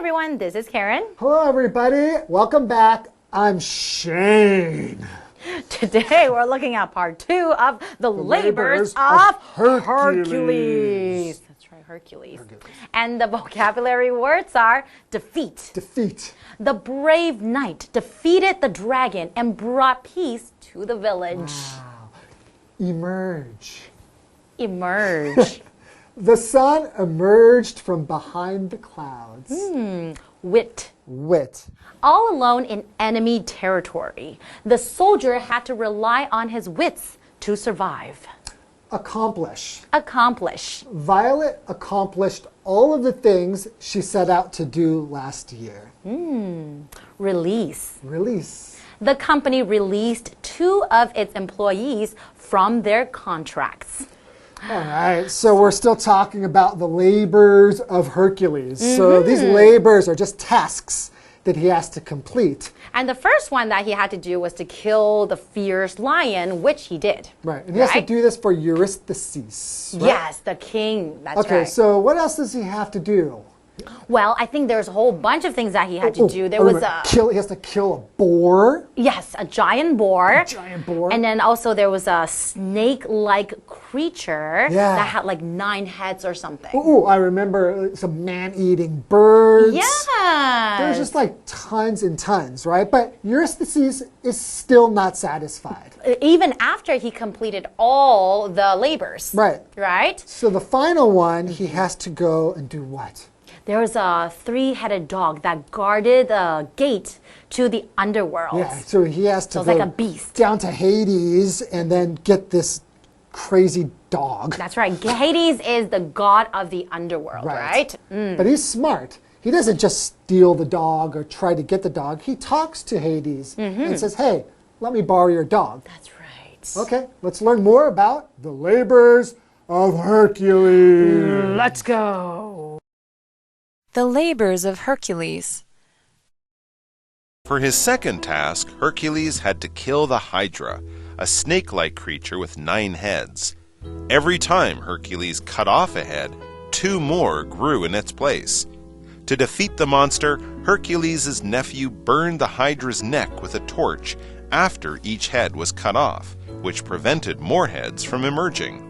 everyone, this is Karen. Hello everybody, welcome back. I'm Shane. Today we're looking at part 2 of the labors of Hercules. That's right, Hercules. And the vocabulary words are defeat. Defeat. The brave knight defeated the dragon and brought peace to the village. Wow. Emerge. Emerge. The sun emerged from behind the clouds. Wit. Wit. All alone in enemy territory, the soldier had to rely on his wits to survive. Accomplish. Accomplish. Violet accomplished all of the things she set out to do last year. Release. Release. The company released 2 of its employees from their contracts. All right, so we're still talking about the labors of Hercules. So these labors are just tasks that he has to complete. And the first one that he had to do was to kill the fierce lion, which he did. Right, and he has to do this for Eurystheus. Right? Yes, the king. That's right. Okay, so what else does he have to do? Well, I think there's a whole bunch of things that he had to do. There was he has to kill a boar. Yes, a giant boar. A giant boar. And then also there was a snake-like creature that had like 9 heads or something. Oh, I remember some man-eating birds. Yeah. There's just like tons and tons, right? But Eurystheus is still not satisfied. Even after he completed all the labors. Right. Right? So the final one, he has to go and do what? There was a 3-headed dog that guarded the gate to the underworld. Yeah, so he has to So it's go like a beast. down to Hades and then get this crazy dog. That's right. Hades is the god of the underworld, right? But he's smart. He doesn't just steal the dog or try to get the dog. He talks to Hades and says, hey, let me borrow your dog. That's right. Okay, let's learn more about the labors of Hercules. Let's go. The labors of Hercules. For his second task, Hercules had to kill the Hydra, a snake-like creature with 9 heads. Every time Hercules cut off a head, 2 more grew in its place. To defeat the monster, Hercules' nephew burned the Hydra's neck with a torch after each head was cut off, which prevented more heads from emerging.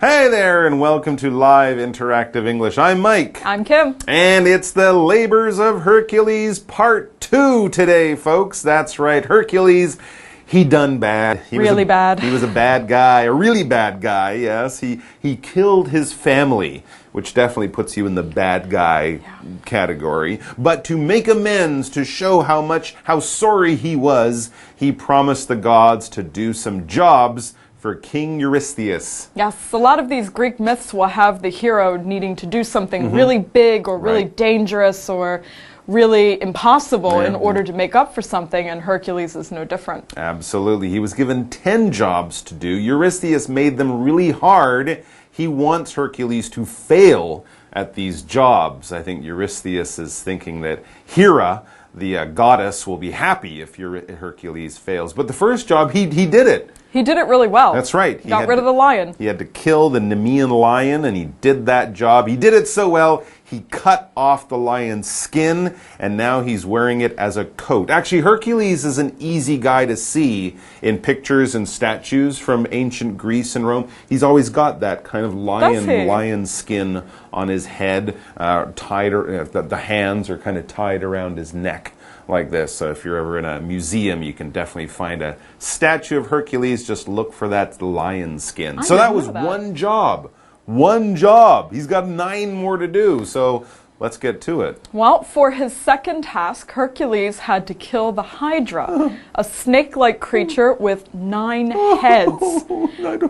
Hey there, and welcome to Live Interactive English. I'm Mike. I'm Kim. And it's the Labors of Hercules Part 2 today, folks. That's right, Hercules, he done bad. He was a bad guy, a really bad guy, yes. He killed his family, which definitely puts you in the bad guy category. But to make amends, to show how sorry he was, he promised the gods to do some jobs for King Eurystheus. Yes, a lot of these Greek myths will have the hero needing to do something really big or really dangerous or really impossible in order to make up for something, and Hercules is no different. Absolutely. He was given 10 jobs to do. Eurystheus made them really hard. He wants Hercules to fail at these jobs. I think Eurystheus is thinking that Hera, the goddess, will be happy if Hercules fails. But the first job, he did it. He did it really well. That's right. He got rid of the lion. He had to kill the Nemean lion, and he did that job. He did it so well, he cut off the lion's skin, and now he's wearing it as a coat. Actually, Hercules is an easy guy to see in pictures and statues from ancient Greece and Rome. He's always got that kind of lion skin on his head, the hands are kind of tied around his neck like this. So if you're ever in a museum, you can definitely find a statue of Hercules. Just look for that lion skin. So that was one job. One job. He's got 9 more to do. So let's get to it. Well, for his second task, Hercules had to kill the Hydra, a snake-like creature with 9 heads.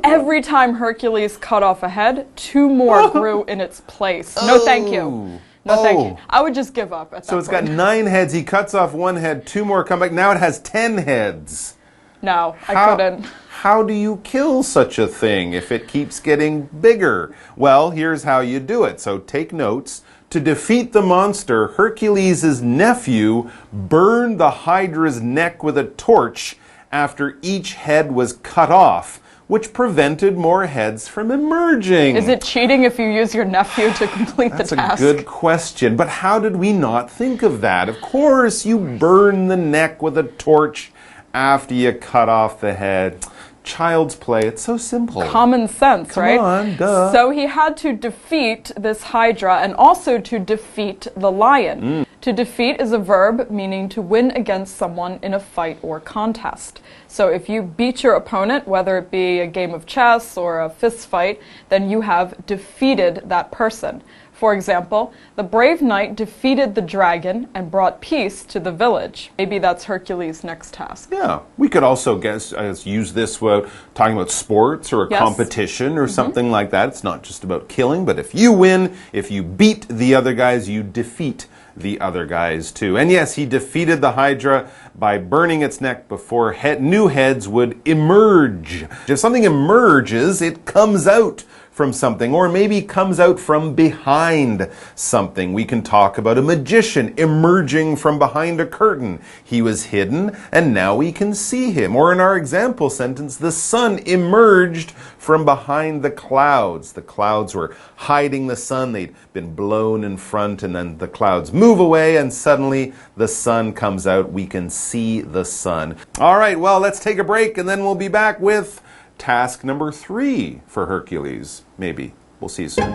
Every time Hercules cut off a head, 2 more grew in its place. No, thank you. No, thank you. I would just give up at that point. So it's got 9 heads. He cuts off 1 head, 2 more come back. Now it has 10 heads. No, I couldn't. How do you kill such a thing if it keeps getting bigger? Well, here's how you do it. So take notes. To defeat the monster, Hercules' nephew burned the Hydra's neck with a torch after each head was cut off, which prevented more heads from emerging. Is it cheating if you use your nephew to complete the task? That's a good question. But how did we not think of that? Of course, you burn the neck with a torch after you cut off the head. Child's play. It's so simple. Common sense, right? Come on, duh. So he had to defeat this Hydra and also to defeat the lion. To defeat is a verb meaning to win against someone in a fight or contest. So if you beat your opponent, whether it be a game of chess or a fist fight, then you have defeated that person. For example, the brave knight defeated the dragon and brought peace to the village. Maybe that's Hercules' next task. Yeah, we could also use this talking about sports or a competition or something like that. It's not just about killing, but if you win, if you beat the other guys, you defeat the other guys too. And yes, he defeated the Hydra by burning its neck before new heads would emerge. If something emerges, it comes out from something, or maybe comes out from behind something. We can talk about a magician emerging from behind a curtain. He was hidden, and now we can see him. Or in our example sentence, the sun emerged from behind the clouds. The clouds were hiding the sun. They'd been blown in front, and then the clouds move away, and suddenly the sun comes out. We can see the sun. All right, well, let's take a break, and then we'll be back with task number 3 for Hercules. Maybe. We'll see you soon.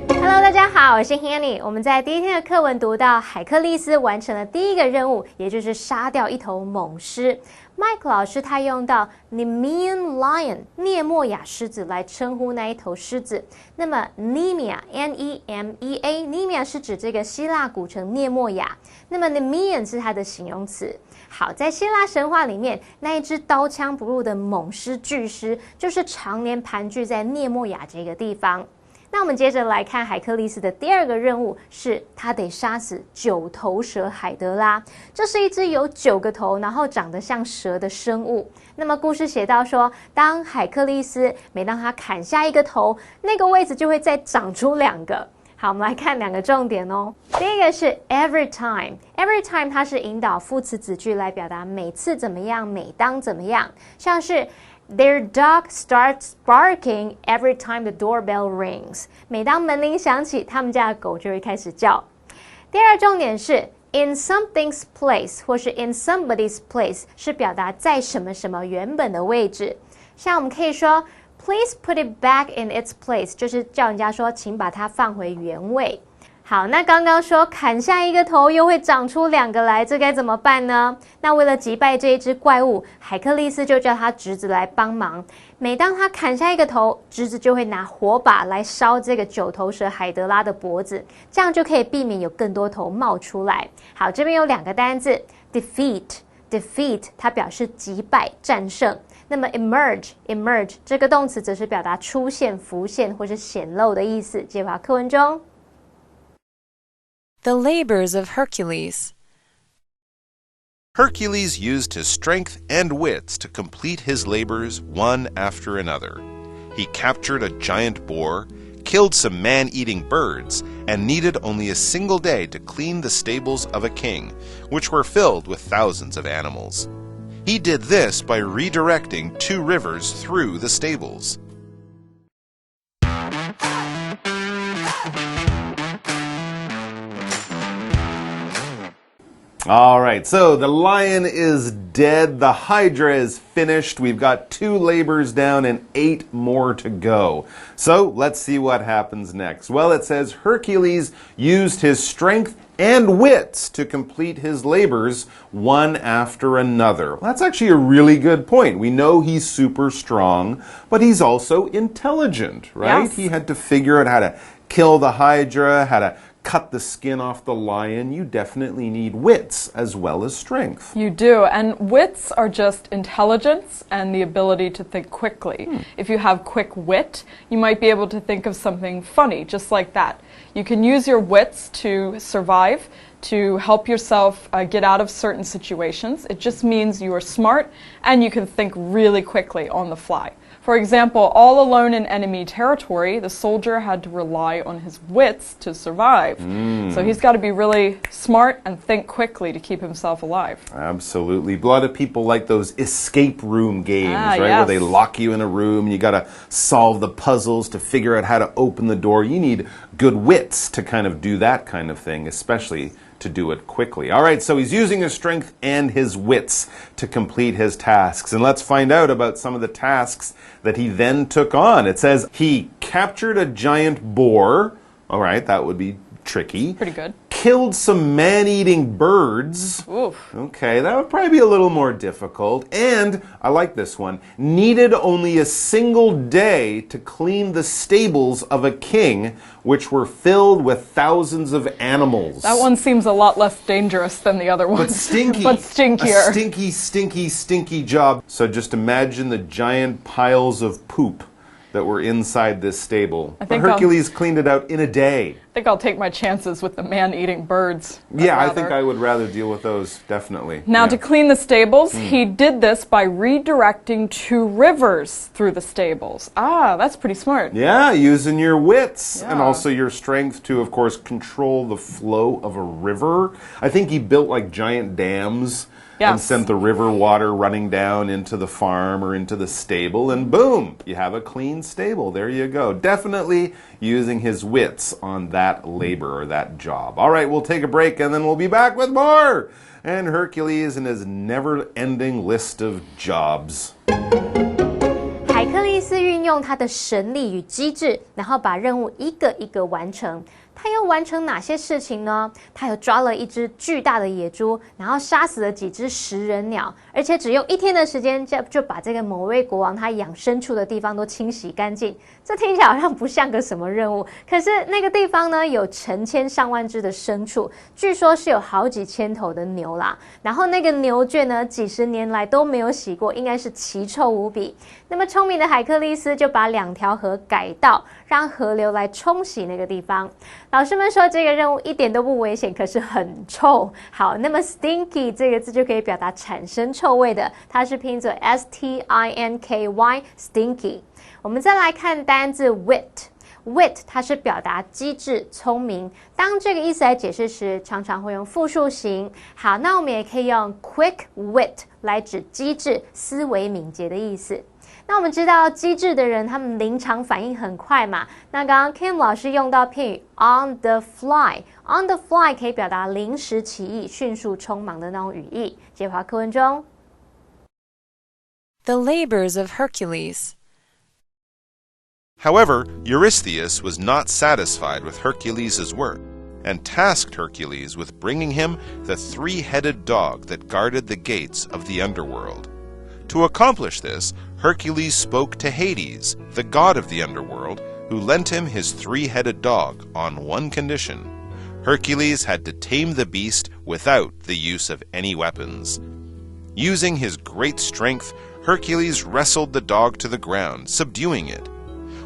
Hello， 大家好，我是 Hanny。我们在第一天的课文读到海克力斯完成了第一个任务，也就是杀掉一头猛狮。Mike 老师他用到 Nemean lion 涅莫亚狮子来称呼那一头狮子。那么 Nemea N-E-M-E-A Nemea 是指这个希腊古城涅莫亚。那么 Nemean 是它的形容词。好，在希腊神话里面，那一只刀枪不入的猛狮巨狮，就是常年盘踞在涅莫亚这个地方。那我们接着来看海克力斯的第二个任务，是他得杀死9头蛇海德拉。这是一只有9个头，然后长得像蛇的生物。那么故事写到说，当海克力斯每当他砍下一个头，那个位置就会再长出2个。好，我们来看2个重点哦。第一个是 every time，every time 它是引导副词子句来表达每次怎么样，每当怎么样，像是Their dog starts barking every time the doorbell rings. 每当门铃响起，他们家的狗就会开始叫。第二重点是 in something's place 或是 in somebody's place 是表达在什么什么原本的位置。像我们可以说 Please put it back in its place 就是叫人家说请把它放回原位。好，那刚刚说砍下一个头又会长出2个来，这该怎么办呢？那为了击败这一只怪物，海克力斯就叫他侄子来帮忙。每当他砍下一个头，侄子就会拿火把来烧这个9头蛇海德拉的脖子，这样就可以避免有更多头冒出来。好，这边有2个单字 defeat 它表示击败战胜。那么 emerge 这个动词则是表达出现浮现或是显露的意思。接回到课文中。The labors of Hercules. Hercules used his strength and wits to complete his labors one after another. He captured a giant boar, killed some man-eating birds, and needed only a single day to clean the stables of a king, which were filled with thousands of animals. He did this by redirecting 2 rivers through the stables. All right, so the lion is dead, the Hydra is finished, we've got 2 labors down and 8 more to go. So let's see what happens next. Well, it says Hercules used his strength and wits to complete his labors one after another. That's actually a really good point. We know he's super strong, but he's also intelligent, right? Yes. He had to figure out how to kill the Hydra, how to cut the skin off the lion. You definitely need wits as well as strength. You do, and wits are just intelligence and the ability to think quickly. If you have quick wit, you might be able to think of something funny, just like that. You can use your wits to survive, to help yourself get out of certain situations. It just means you are smart and you can think really quickly on the fly. For example, all alone in enemy territory, the soldier had to rely on his wits to survive. So he's got to be really smart and think quickly to keep himself alive. Absolutely. A lot of people like those escape room games, right? Yes. Where they lock you in a room, you got to solve the puzzles to figure out how to open the door. You need good wits to kind of do that kind of thing, especially to do it quickly. All right, so he's using his strength and his wits to complete his tasks. And let's find out about some of the tasks that he then took on. It says he captured a giant boar. All right, that would be tricky. Pretty good. Killed some man-eating birds. Oof. Okay, that would probably be a little more difficult. And, I like this one, needed only a single day to clean the stables of a king, which were filled with thousands of animals. That one seems a lot less dangerous than the other one. But stinky. But stinkier. A stinky, stinky, stinky job. So just imagine the giant piles of poop that were inside this stable. But Hercules cleaned it out in a day. I think I'll take my chances with the man-eating birds. Yeah, I think I would rather deal with those, definitely. Now, yeah. to clean the stables, he did this by redirecting 2 rivers through the stables. Ah, that's pretty smart. Yeah, using your wits and also your strength to, of course, control the flow of a river. I think he built like giant dams. Yes. And sent the river water running down into the farm or into the stable, and boom, you have a clean stable. There you go. Definitely using his wits on that labor or that job. All right, we'll take a break and then we'll be back with more. And Hercules and his never-ending list of jobs. 海克力斯运用他的神力与机智，然后把任务一个一个完成。他又完成哪些事情呢？他有抓了一只巨大的野猪，然后杀死了几只食人鸟，而且只用1天的时间就把这个某位国王他养牲畜的地方都清洗干净。这听起来好像不像个什么任务，可是那个地方呢有成千上万只的牲畜，据说是有好几千头的牛啦。然后那个牛圈呢，几十年来都没有洗过，应该是奇臭无比。那么聪明的海克力斯就把2条河改道，让河流来冲洗那个地方。老师们说这个任务一点都不危险，可是很臭。好，那么 stinky 这个字就可以表达产生臭味的，它是拼作 S-T-I-N-K-Y stinky。我们再来看单字 wit。wit 它是表达机智、聪明。当这个意思来解释时，常常会用复数形。好，那我们也可以用 quick wit 来指机智、思维敏捷的意思。那我们知道机智的人他们临场反应很快嘛，那刚刚 Kim 老师用到片语 on the fly on the fly 可以表达临时起意、迅速匆忙的那种语义。接华课文中 The labors of Hercules. However, Eurystheus was not satisfied with Hercules' work, and tasked Hercules with bringing him the 3-headed dog that guarded the gates of the underworld. To accomplish this, Hercules spoke to Hades, the god of the underworld, who lent him his 3-headed dog on one condition. Hercules had to tame the beast without the use of any weapons. Using his great strength, Hercules wrestled the dog to the ground, subduing it.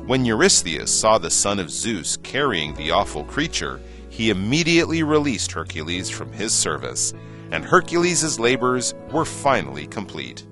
When Eurystheus saw the son of Zeus carrying the awful creature, he immediately released Hercules from his service, and Hercules' labors were finally complete.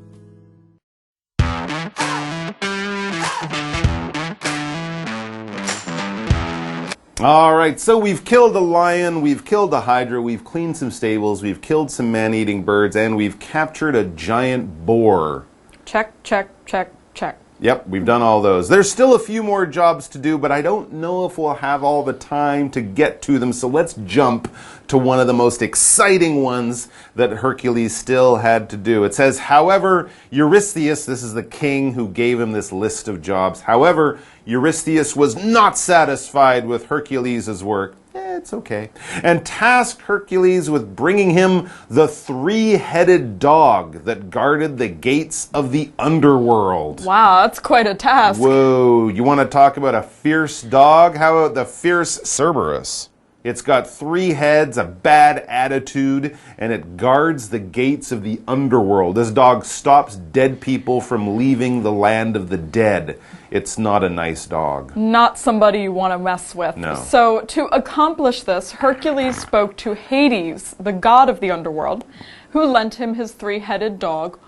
All right, so we've killed a lion, we've killed a hydra, we've cleaned some stables, we've killed some man-eating birds, and we've captured a giant boar. Check, check, check, check. Yep, we've done all those. There's still a few more jobs to do, but I don't know if we'll have all the time to get to them, so let's jump to one of the most exciting ones that Hercules still had to do. It says, however, Eurystheus, this is the king who gave him this list of jobs, however, Eurystheus was not satisfied with Hercules' work. It's okay. And tasked Hercules with bringing him the 3-headed dog that guarded the gates of the underworld. Wow, that's quite a task. Whoa, you want to talk about a fierce dog? How about the fierce Cerberus? It's got 3 heads, a bad attitude, and it guards the gates of the underworld. This dog stops dead people from leaving the land of the dead. It's not a nice dog. Not somebody you want to mess with. No. So to accomplish this, Hercules spoke to Hades, the god of the underworld, who lent him his 3-headed dog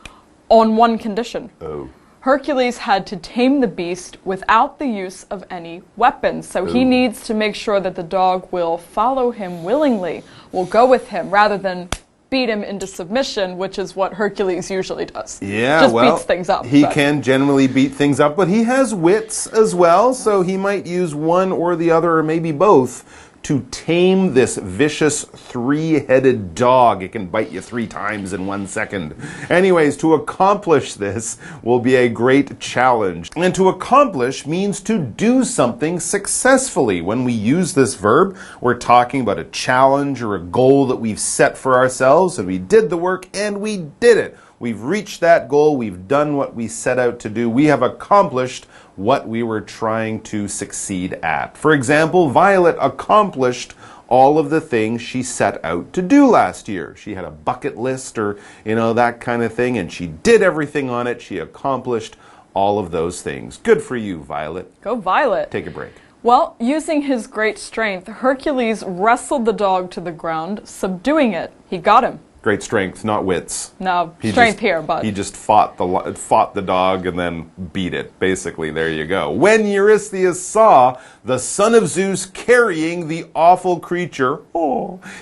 on one condition. Oh. Hercules had to tame the beast without the use of any weapons. So he needs to make sure that the dog will follow him willingly, will go with him, rather than beat him into submission, which is what Hercules usually does. Yeah, just well, beats things up. He can generally beat things up, but he has wits as well, so he might use one or the other, or maybe both, to tame this vicious three-headed dog. It can bite you 3 times in 1 second. Anyways, to accomplish this will be a great challenge. And to accomplish means to do something successfully. When we use this verb, we're talking about a challenge or a goal that we've set for ourselves, and we did the work and we did it. We've reached that goal. We've done what we set out to do. We have accomplished what we were trying to succeed at. For example, Violet accomplished all of the things she set out to do last year. She had a bucket list or, that kind of thing, and she did everything on it. She accomplished all of those things. Good for you, Violet. Go Violet. Take a break. Well, using his great strength, Hercules wrestled the dog to the ground, subduing it. He got him. Great strength, not wits. No, strength here, but he just fought the dog and then beat it. Basically, there you go. When Eurystheus saw the son of Zeus carrying the awful creature,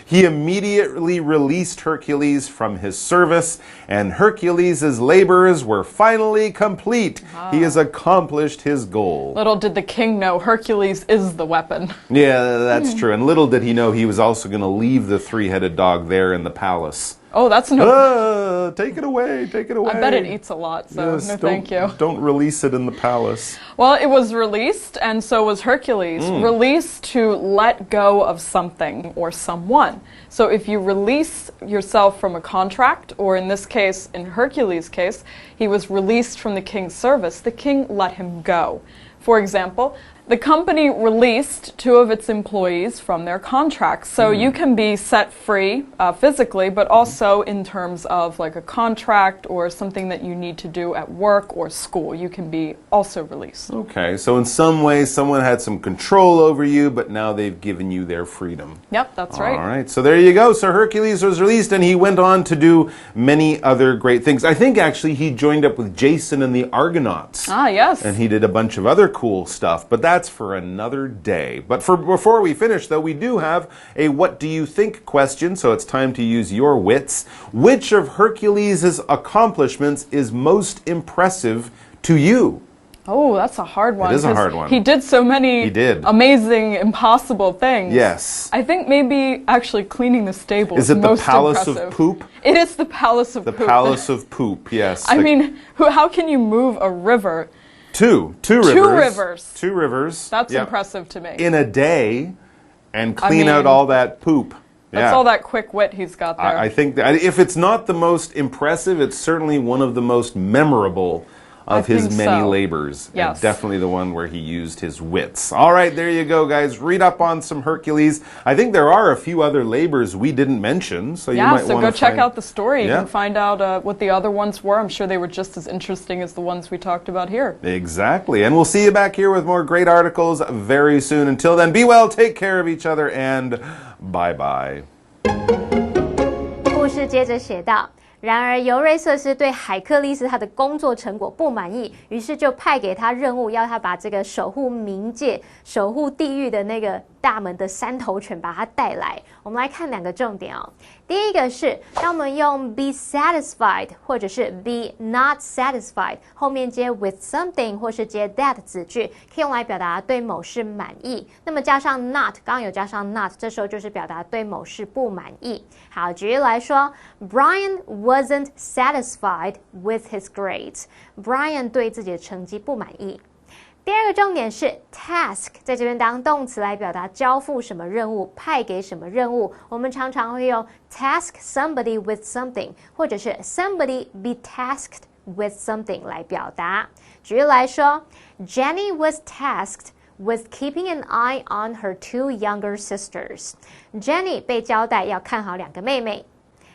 he immediately released Hercules from his service, and Hercules' labors were finally complete. He has accomplished his goal. Little did the king know Hercules is the weapon. Yeah, that's true. And little did he know he was also going to leave the three-headed dog there in the palace. Oh, that's no... take it away, take it away. I bet it eats a lot, so yes, no thank you. Don't release it in the palace. Well, it was released, and so was Hercules. Released to let go of something or someone. So if you release yourself from a contract, or in this case, in Hercules' case, he was released from the king's service, the king let him go. For example, the company released 2 of its employees from their contracts. So you can be set free physically, but also in terms of like a contract or something that you need to do at work or school. You can be also released. Okay, so in some ways someone had some control over you, but now they've given you their freedom. Yep, that's right. All right, so there you go. So Hercules was released, and he went on to do many other great things. I think actually he joined up with Jason and the Argonauts. Ah, yes. And he did a bunch of other cool stuff, but that's for another day. But before we finish, though, we do have a what do you think question, so it's time to use your wits. Which of Hercules' accomplishments is most impressive to you? Oh, that's a hard one. It is a hard one. He did so many amazing, impossible things. Yes. I think maybe actually cleaning the stables is it the most Palace impressive. of Poop? It is the Palace of Poop. The Palace of Poop, yes. I mean, how can you move a river? Two rivers. Two rivers. That's impressive to me. In a day, and clean out all that poop. That's all that quick wit he's got there. I think that if it's not the most impressive, it's certainly one of the most memorable of his many labors. Yes. And definitely the one where he used his wits. All right, there you go, guys. Read up on some Hercules. I think there are a few other labors we didn't mention, so you might want to go check out the story. You can find out what the other ones were. I'm sure they were just as interesting as the ones we talked about here. Exactly. And we'll see you back here with more great articles very soon. Until then, be well, take care of each other, and bye-bye. 故事接着写道。然而，尤瑞瑟斯对海克力斯他的工作成果不满意，于是就派给他任务，要他把这个守护冥界、守护地狱的那个大门的3头犬把它带来。我们来看2个重点哦。第一个是，当我们用 be satisfied 或者是 be not satisfied 后面接 with something 或是接 that 子句，可以用来表达对某事满意。那么加上 not， 刚刚有加上 not， 这时候就是表达对某事不满意。好，举例来说 ，Brian wasn't satisfied with his grades. Brian 对自己的成绩不满意。第2个重点是 task， 在这边当动词来表达交付什么任务、派给什么任务。我们常常会用 task somebody with something， 或者是 somebody be tasked with something 来表达。举例来说 ，Jenny was tasked with keeping an eye on her 2 younger sisters. Jenny 被交代要看好2个妹妹。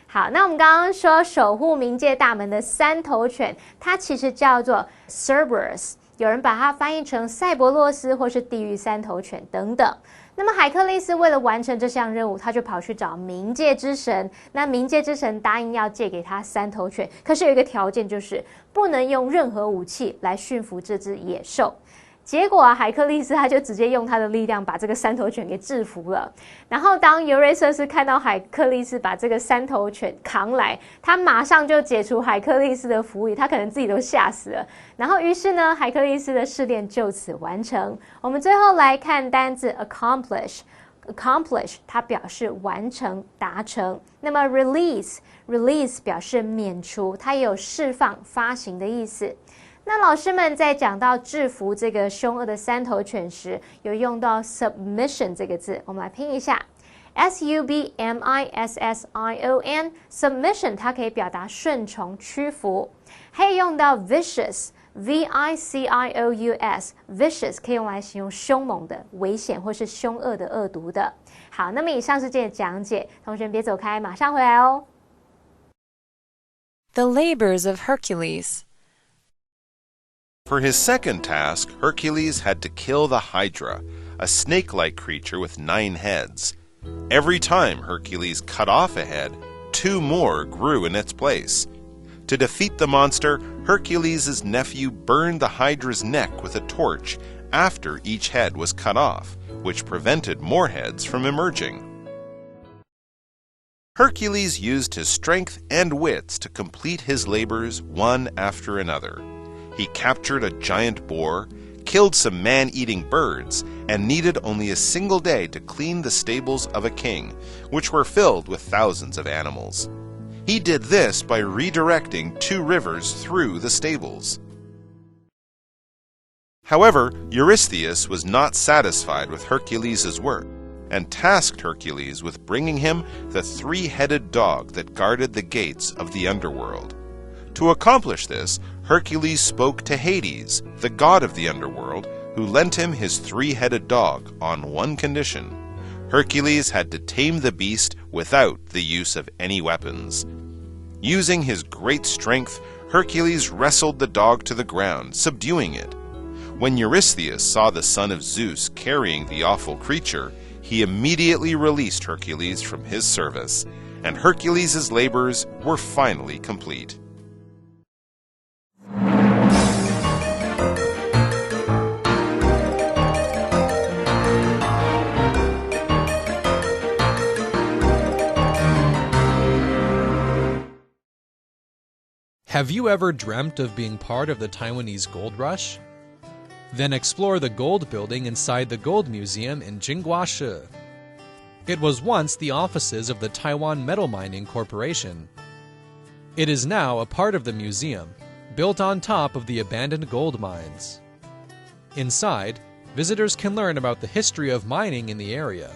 好，那我们刚刚说守护冥界大门的3头犬，它其实叫做 Cerberus， 有人把它翻译成赛博洛斯或是地狱3头犬等等。那么海克力斯为了完成这项任务，他就跑去找冥界之神。那冥界之神答应要借给他3头犬，可是有一个条件，就是不能用任何武器来驯服这只野兽。结果海克力斯他就直接用他的力量把这个3头犬给制服了。然后当尤瑞瑟斯看到海克力斯把这个3头犬扛来，他马上就解除海克力斯的服役，他可能自己都吓死了。然后于是呢，海克力斯的试炼就此完成。我们最后来看单字 accomplish。accomplish 它表示完成、达成。那么 release 表示免除，它也有释放、发行的意思。那老师们在讲到制服这个凶恶的3头犬时，有用到 submission 这个字，我们来拼一下 submission submission 它可以表达顺从、屈服。还有用到 vicious vicious 可以用来形容凶猛的、危险或是凶恶的、恶毒的。好，那么以上是这些讲解，同学别走开，马上回来哦。The labors of Hercules. For his second task, Hercules had to kill the Hydra, a snake-like creature with 9 heads. Every time Hercules cut off a head, 2 more grew in its place. To defeat the monster, Hercules' nephew burned the Hydra's neck with a torch after each head was cut off, which prevented more heads from emerging. Hercules used his strength and wits to complete his labors one after another. He captured a giant boar, killed some man-eating birds, and needed only a single day to clean the stables of a king, which were filled with thousands of animals. He did this by redirecting 2 rivers through the stables. However, Eurystheus was not satisfied with Hercules' work, and tasked Hercules with bringing him the 3-headed dog that guarded the gates of the underworld. To accomplish this, Hercules spoke to Hades, the god of the underworld, who lent him his 3-headed dog on one condition. Hercules had to tame the beast without the use of any weapons. Using his great strength, Hercules wrestled the dog to the ground, subduing it. When Eurystheus saw the son of Zeus carrying the awful creature, he immediately released Hercules from his service, and Hercules' labors were finally complete. Have you ever dreamt of being part of the Taiwanese gold rush? Then explore the gold building inside the Gold Museum in Jingguashi. It was once the offices of the Taiwan Metal Mining Corporation. It is now a part of the museum, built on top of the abandoned gold mines. Inside, visitors can learn about the history of mining in the area.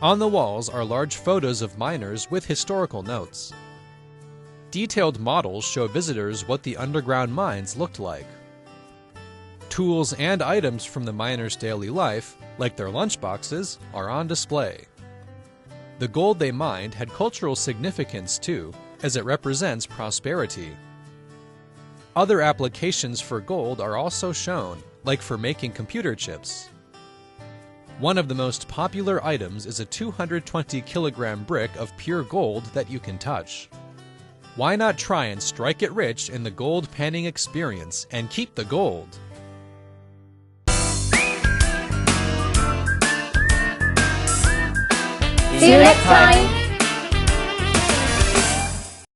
On the walls are large photos of miners with historical notes. Detailed models show visitors what the underground mines looked like. Tools and items from the miners' daily life, like their lunchboxes, are on display. The gold they mined had cultural significance too, as it represents prosperity. Other applications for gold are also shown, like for making computer chips. One of the most popular items is a 220-kilogram brick of pure gold that you can touch. Why not try and strike it rich in the gold panning experience and keep the gold? See you next time!